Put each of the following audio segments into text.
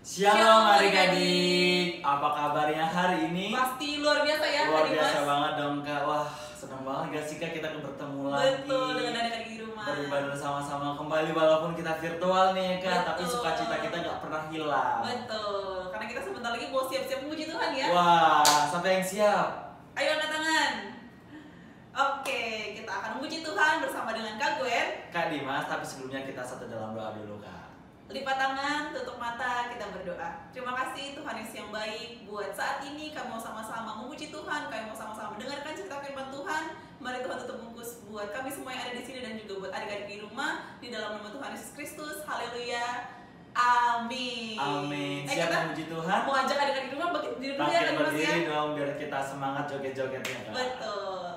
Shalom adik-adik, apa kabarnya hari ini? Pasti luar biasa ya. Luar biasa banget dong Kak. Wah, senang banget gak sih Kak kita bertemu lagi. Betul, dengan adik-adik di rumah. Beribadah sama-sama kembali walaupun kita virtual nih ya Kak. Betul. Tapi sukacita kita gak pernah hilang. Betul, karena kita sebentar lagi mau siap-siap memuji Tuhan ya. Wah, sampai yang siap. Ayo angkat tangan. Oke, kita akan memuji Tuhan bersama dengan Kak Gwen, Kak Dimas, tapi sebelumnya kita satu dalam doa dulu Kak. lipat tangan, tutup mata, kita berdoa. Terima kasih Tuhan Yesus yang baik. Buat saat ini kami mau sama-sama memuji Tuhan, kami mau sama-sama mendengarkan cerita firman Tuhan. Mari Tuhan tutup bungkus buat kami semua yang ada di sini dan juga buat adik-adik di rumah. Di dalam nama Tuhan Yesus Kristus, haleluya, amin. Amin. Siap Kita memuji Tuhan? mau ajak adik-adik di rumah berdiri dulu ya, Bangkit Kak Dimas ya. berdiri dong biar kita semangat joget-jogetnya Kak. Betul.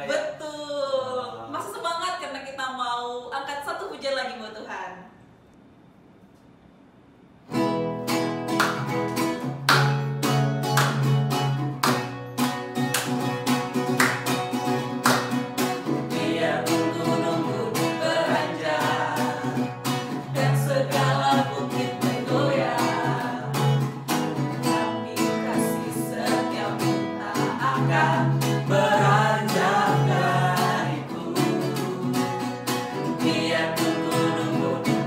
Betul, masih semangat karena kita mau angkat satu pujian lagi buat Tuhan. Biar gunung-gunung beranjak dan segala bukit bergoyang, kami kasih setiap kita akan beranjak dariku. Biar gunung-gunung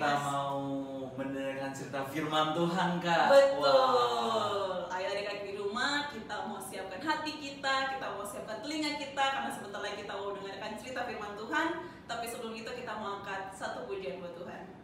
kita mau mendengarkan cerita firman Tuhan, Kak. Betul. Ayo adik-adik di rumah, kita mau siapkan hati kita mau siapkan telinga kita, karena sebentar lagi kita mau mendengarkan cerita firman Tuhan. Tapi sebelum itu kita mau angkat satu pujian buat Tuhan.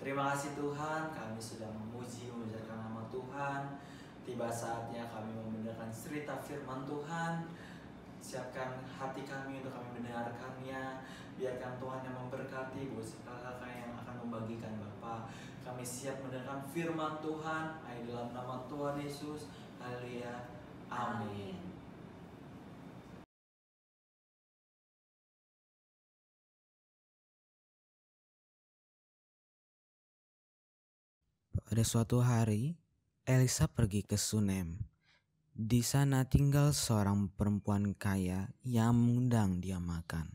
Terima kasih Tuhan, kami sudah memuji-memuliakan nama Tuhan. Tiba saatnya kami mendengarkan cerita firman Tuhan. Siapkan hati kami untuk kami mendengarkannya. Biarkan Tuhan yang memberkati buat kakak-kakak yang akan membagikan Bapa. Kami siap mendengarkan firman Tuhan. Ayo dalam nama Tuhan Yesus. Haleluya. Amin. Pada suatu hari, Elisa pergi ke Sunem. Di sana tinggal seorang perempuan kaya yang mengundang dia makan.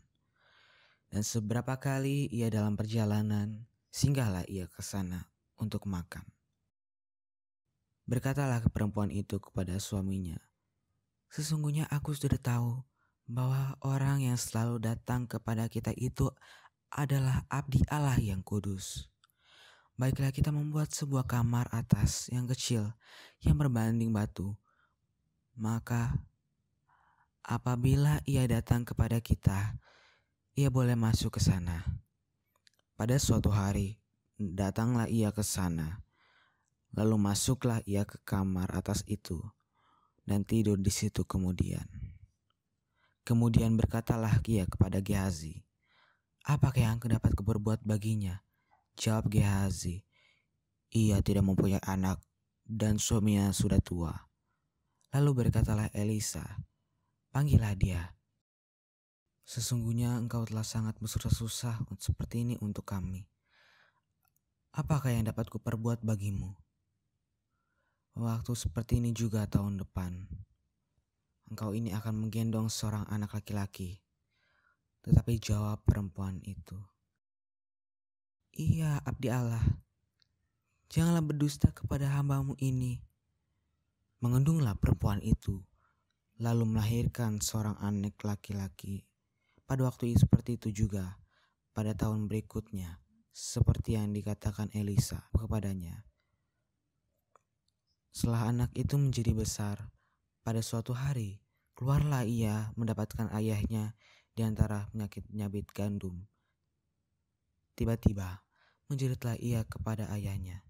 Dan seberapa kali ia dalam perjalanan, singgahlah ia ke sana untuk makan. Berkatalah perempuan itu kepada suaminya, "Sesungguhnya aku sudah tahu bahwa orang yang selalu datang kepada kita itu adalah abdi Allah yang kudus. Baiklah kita membuat sebuah kamar atas yang kecil yang berbanding batu. Maka apabila ia datang kepada kita, ia boleh masuk ke sana." Pada suatu hari, datanglah ia ke sana. Lalu masuklah ia ke kamar atas itu dan tidur di situ kemudian. Kemudian berkatalah ia kepada Gehazi, "Apakah yang aku dapat berbuat baginya?" Jawab Gehazi, "Ia tidak mempunyai anak dan suaminya sudah tua. Lalu berkatalah Elisa, "Panggillah dia. Sesungguhnya engkau telah sangat bersusah-susah seperti ini untuk kami. Apakah yang dapat kuperbuat bagimu? Waktu seperti ini juga tahun depan, engkau ini akan menggendong seorang anak laki-laki." Tetapi jawab perempuan itu, "Iya, abdi Allah, janganlah berdusta kepada hambamu ini." Mengandunglah perempuan itu, lalu melahirkan seorang anak laki-laki. Pada waktu seperti itu juga, pada tahun berikutnya, seperti yang dikatakan Elisa kepadanya. Setelah anak itu menjadi besar, pada suatu hari, keluarlah ia mendapatkan ayahnya di antara penyakit nyabit gandum. Tiba-tiba, menjeritlah ia kepada ayahnya,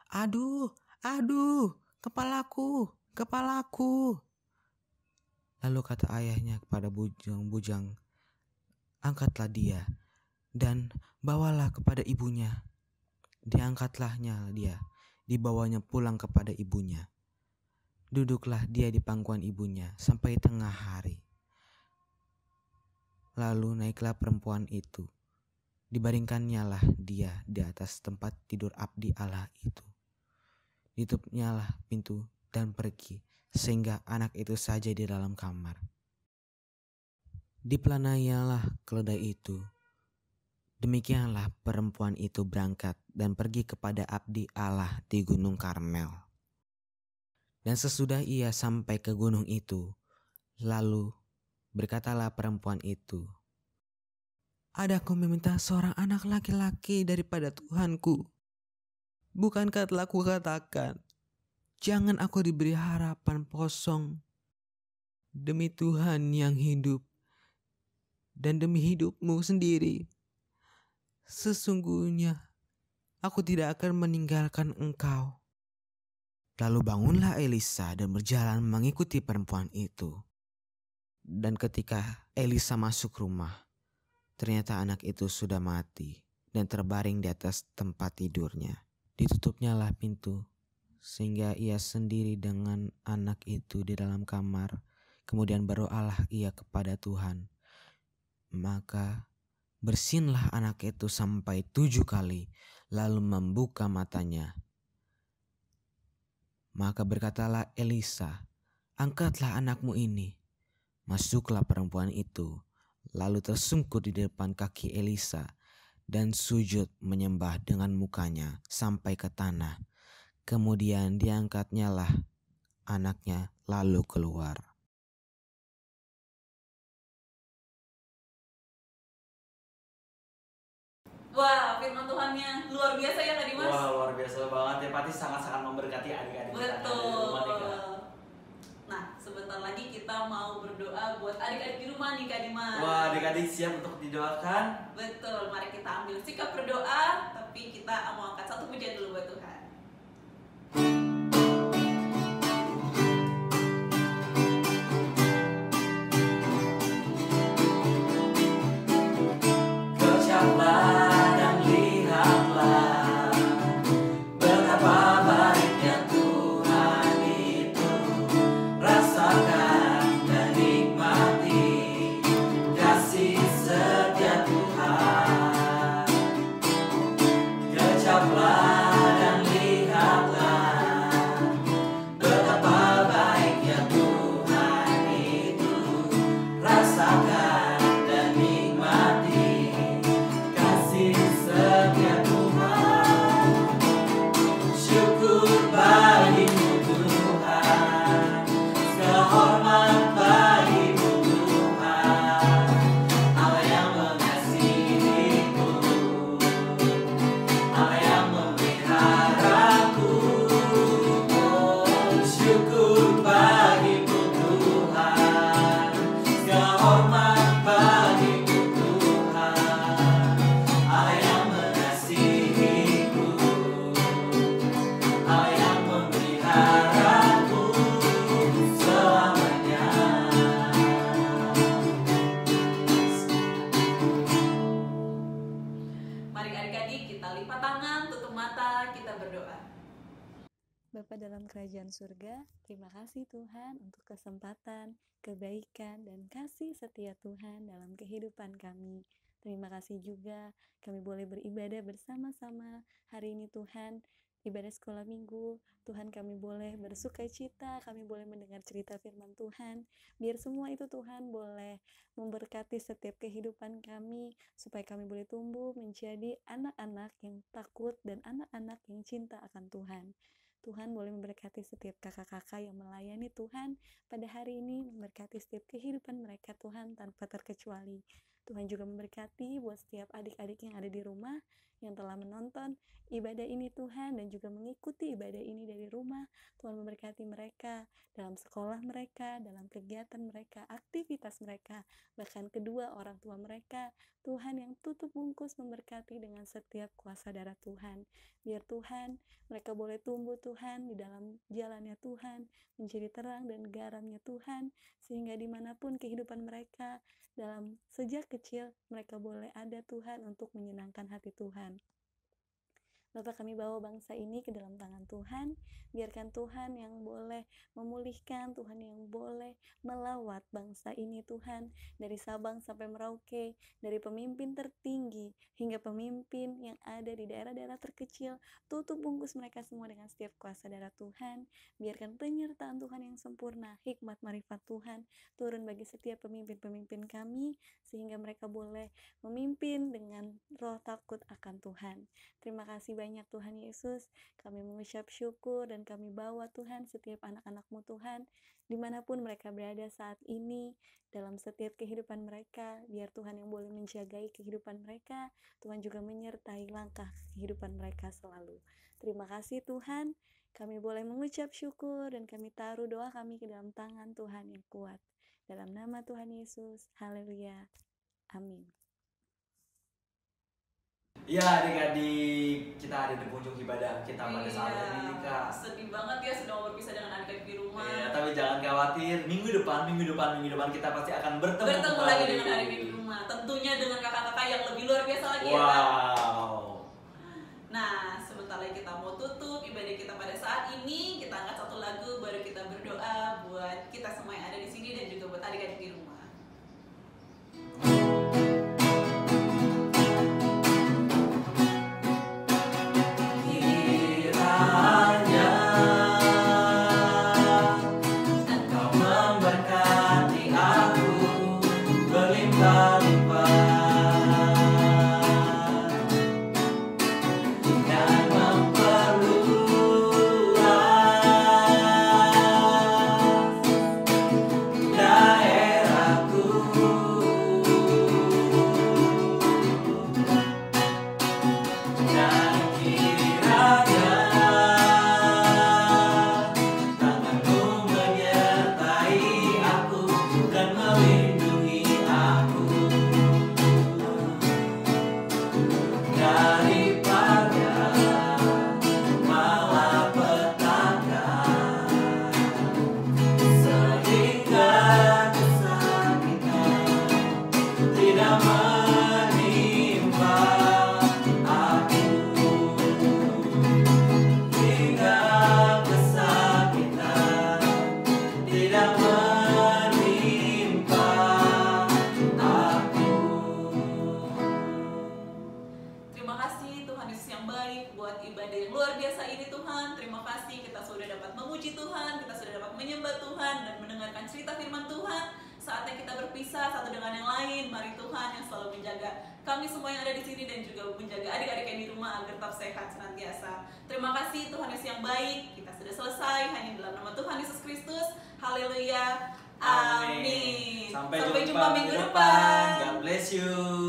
"Aduh, aduh, kepalaku, kepalaku." Lalu kata ayahnya kepada bujang-bujang, "Angkatlah dia dan bawalah kepada ibunya." Diangkatlahnya dia, dibawanya pulang kepada ibunya. Duduklah dia di pangkuan ibunya sampai tengah hari. Lalu naiklah perempuan itu, dibaringkannya lah dia di atas tempat tidur abdi Allah itu. Ditutupnyalah pintu dan pergi, sehingga anak itu saja di dalam kamar. Dipelanaialah keledai itu. Demikianlah perempuan itu berangkat dan pergi kepada abdi Allah di Gunung Karmel. Dan sesudah ia sampai ke gunung itu, lalu berkatalah perempuan itu, "Adakah meminta seorang anak laki-laki daripada Tuhanku? Bukankah telah kukatakan, jangan aku diberi harapan kosong? Demi Tuhan yang hidup dan demi hidupmu sendiri, sesungguhnya aku tidak akan meninggalkan engkau." Lalu bangunlah Elisa dan berjalan mengikuti perempuan itu. Dan ketika Elisa masuk rumah, ternyata anak itu sudah mati dan terbaring di atas tempat tidurnya. Ditutupnyalah pintu, sehingga ia sendiri dengan anak itu di dalam kamar. Kemudian berdoalah ia kepada Tuhan. Maka bersinlah anak itu sampai 7 kali, lalu membuka matanya. Maka berkatalah Elisa, "Angkatlah anakmu ini." Masuklah perempuan itu, lalu tersungkur di depan kaki Elisa dan sujud menyembah dengan mukanya sampai ke tanah. Kemudian diangkatnyalah anaknya lalu keluar. Wah, firman Tuhannya luar biasa ya Kak Dimas? Wah, luar biasa banget ya. Pasti sangat-sangat memberkati adik-adik kita yang ada di rumah nih, Kak. Nah, sebentar lagi kita mau berdoa buat adik-adik di rumah nih Kak Dimas. Wah, adik-adik siap untuk didoakan? Betul, mari kita ambil sikap berdoa, tapi kita mau angkat satu pujian dulu buat Tuhan. Kecaplah dan lihatlah betapa baiknya Tuhan itu. Rasakan dan nikmati kasih setia Tuhan. Kecaplah dan Bapa dalam kerajaan surga, terima kasih Tuhan untuk kesempatan, kebaikan, dan kasih setia Tuhan dalam kehidupan kami. Terima kasih juga kami boleh beribadah bersama-sama hari ini Tuhan. Ibadah sekolah minggu, Tuhan kami boleh bersuka cita, kami boleh mendengar cerita firman Tuhan. Biar semua itu Tuhan boleh memberkati setiap kehidupan kami, supaya kami boleh tumbuh menjadi anak-anak yang takut dan anak-anak yang cinta akan Tuhan. Tuhan boleh memberkati setiap kakak-kakak yang melayani Tuhan pada hari ini, memberkati setiap kehidupan mereka Tuhan tanpa terkecuali. Tuhan juga memberkati buat setiap adik-adik yang ada di rumah yang telah menonton ibadah ini Tuhan dan juga mengikuti ibadah ini dari rumah. Tuhan memberkati mereka dalam sekolah mereka, dalam kegiatan mereka, aktivitas mereka, bahkan kedua orang tua mereka. Tuhan yang tutup bungkus memberkati dengan setiap kuasa darah Tuhan. Biar Tuhan mereka boleh tumbuh Tuhan di dalam jalannya Tuhan, menjadi terang dan garamnya Tuhan, sehingga dimanapun kehidupan mereka dalam sejak kecil mereka boleh ada Tuhan untuk menyenangkan hati Tuhan. Bapak, kami bawa bangsa ini ke dalam tangan Tuhan. Biarkan Tuhan yang boleh memulihkan, Tuhan yang boleh melawat bangsa ini Tuhan, dari Sabang sampai Merauke, dari pemimpin tertinggi hingga pemimpin yang ada di daerah-daerah terkecil. Tutup bungkus mereka semua dengan setiap kuasa darah Tuhan. Biarkan penyertaan Tuhan yang sempurna, hikmat marifat Tuhan turun bagi setiap pemimpin-pemimpin kami, sehingga mereka boleh memimpin dengan roh takut akan Tuhan. Terima kasih banyak Tuhan Yesus. Kami mengucap syukur dan kami bawa Tuhan setiap anak-anak-Mu Tuhan, dimanapun mereka berada saat ini, dalam setiap kehidupan mereka. Biar Tuhan yang boleh menjagai kehidupan mereka, Tuhan juga menyertai langkah kehidupan mereka selalu. Terima kasih Tuhan. Kami boleh mengucap syukur dan kami taruh doa kami ke dalam tangan Tuhan yang kuat. Dalam nama Tuhan Yesus, haleluya, amin. Ya adik-adik, kita ada di penghujung ibadah kita pada saat ini Kak. Sedih banget ya sudah mau berpisah dengan adik-adik di rumah. Ya, tapi jangan khawatir, minggu depan kita pasti akan bertemu lagi dengan adik-adik di rumah. Tentunya dengan kakak-kakak yang lebih luar biasa lagi ya Kak. Wow. Nah, sebentar lagi kita mau tutup ibadah kita pada saat ini. Kita angkat satu lagu, baru kita berdoa buat kita semua yang ada di sini dan juga buat adik-adik di rumah. Kami semua yang ada di sini dan juga menjaga adik-adik yang di rumah agar tetap sehat senantiasa. Terima kasih Tuhan Yesus yang baik. Kita sudah selesai hanya dalam nama Tuhan Yesus Kristus. Haleluya. Amin. Sampai jumpa minggu depan. God bless you.